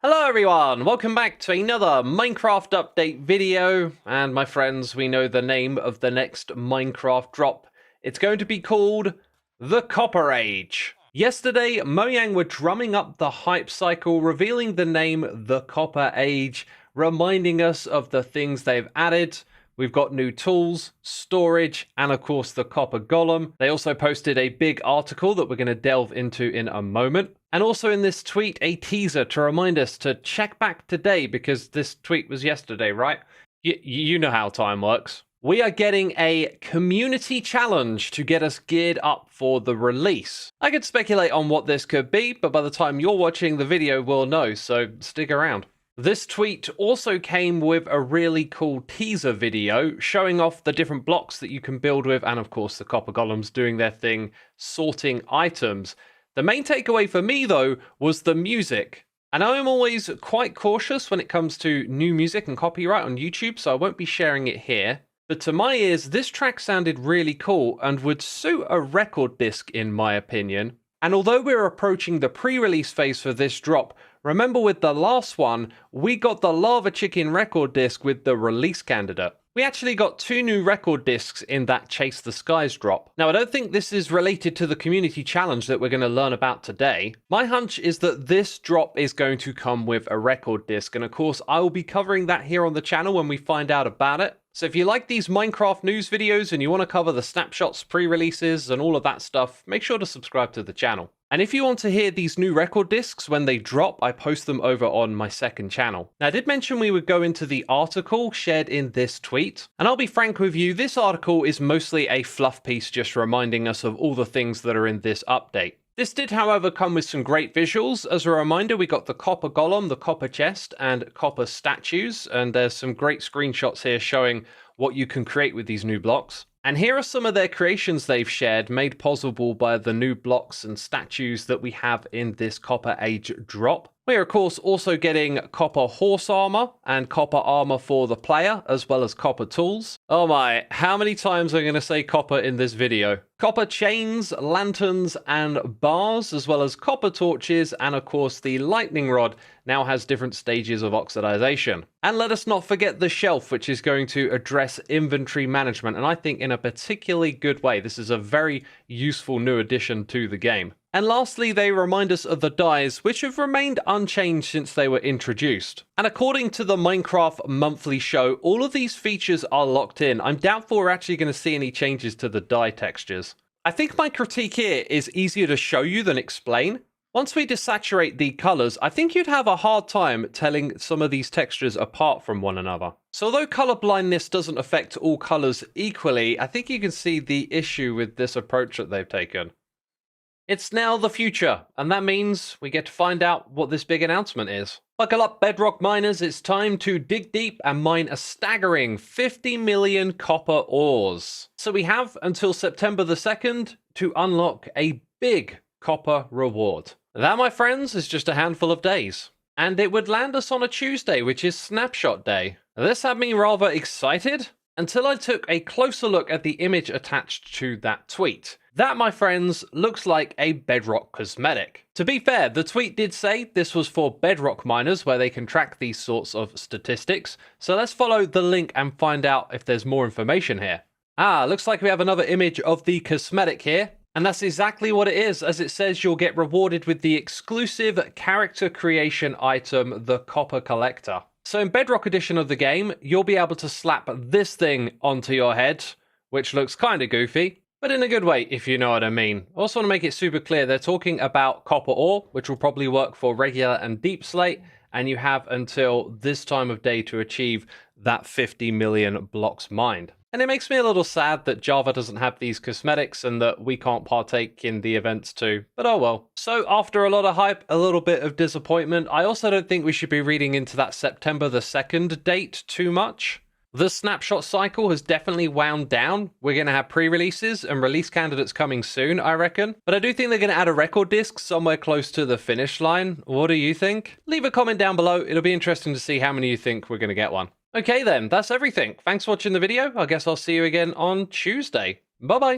Hello everyone, welcome back to another Minecraft update video, and my friends, we know the name of the next Minecraft drop. It's going to be called the Copper Age. Yesterday, Mojang were drumming up the hype cycle, revealing the name the Copper Age, reminding us of the things they've added. We've got new tools, storage, and of course the copper-golem. They also posted a big article that we're going to delve into in a moment. And also in this tweet, a teaser to remind us to check back today because this tweet was yesterday, right? You know how time works. We are getting a community challenge to get us geared up for the release. I could speculate on what this could be, but by the time you're watching the video, we'll know, so stick around. This tweet also came with a really cool teaser video showing off the different blocks that you can build with, and of course the copper golems doing their thing, sorting items. The main takeaway for me though was the music. And I'm always quite cautious when it comes to new music and copyright on YouTube, so I won't be sharing it here. But to my ears, this track sounded really cool and would suit a record disc in my opinion. And although we're approaching the pre-release phase for this drop, remember with the last one, we got the Lava Chicken record disc with the release candidate. We actually got 2 new record discs in that Chase the Skies drop. Now, I don't think this is related to the community challenge that we're going to learn about today. My hunch is that this drop is going to come with a record disc, and of course, I will be covering that here on the channel when we find out about it. So if you like these Minecraft news videos and you want to cover the snapshots, pre-releases, and all of that stuff, make sure to subscribe to the channel. And if you want to hear these new record discs when they drop, I post them over on my second channel. Now, I did mention we would go into the article shared in this tweet. And I'll be frank with you, this article is mostly a fluff piece just reminding us of all the things that are in this update. This did, however, come with some great visuals. As a reminder, we got the copper golem, the copper chest, and copper statues. And there's some great screenshots here showing what you can create with these new blocks. And here are some of their creations they've shared, made possible by the new blocks and statues that we have in this Copper Age drop. We're of course also getting copper horse armor and copper armor for the player, as well as copper tools. Oh my, how many times am I going to say copper in this video? Copper chains, lanterns, and bars, as well as copper torches, and of course the lightning rod now has different stages of oxidization. And let us not forget the shelf, which is going to address inventory management, and I think in a particularly good way. This is a very useful new addition to the game. And lastly, they remind us of the dyes, which have remained unchanged since they were introduced. And according to the Minecraft monthly show, all of these features are locked in. I'm doubtful we're actually going to see any changes to the dye textures. I think my critique here is easier to show you than explain. Once we desaturate the colors, I think you'd have a hard time telling some of these textures apart from one another. So although color blindness doesn't affect all colors equally, I think you can see the issue with this approach that they've taken. It's now the future, and that means we get to find out what this big announcement is. Buckle up, bedrock miners, it's time to dig deep and mine a staggering 50 million copper ores. So we have until September the 2nd to unlock a big copper reward. That, my friends, is just a handful of days. And it would land us on a Tuesday, which is Snapshot Day. This had me rather excited until I took a closer look at the image attached to that tweet. That, my friends, looks like a bedrock cosmetic. To be fair, the tweet did say this was for bedrock miners where they can track these sorts of statistics. So let's follow the link and find out if there's more information here. Looks like we have another image of the cosmetic here. And that's exactly what it is, as it says you'll get rewarded with the exclusive character creation item, the Copper Collector. So in Bedrock Edition of the game, you'll be able to slap this thing onto your head, which looks kind of goofy, but in a good way, if you know what I mean. I also want to make it super clear, they're talking about copper ore, which will probably work for regular and deep slate, and you have until this time of day to achieve that 50 million blocks mined. And it makes me a little sad that Java doesn't have these cosmetics and that we can't partake in the events too, but oh well. So after a lot of hype, a little bit of disappointment, I also don't think we should be reading into that September the 2nd date too much. The snapshot cycle has definitely wound down. We're going to have pre-releases and release candidates coming soon, I reckon. But I do think they're going to add a record disc somewhere close to the finish line. What do you think? Leave a comment down below. It'll be interesting to see how many you think we're going to get one. Okay then, that's everything. Thanks for watching the video. I guess I'll see you again on Tuesday. Bye-bye.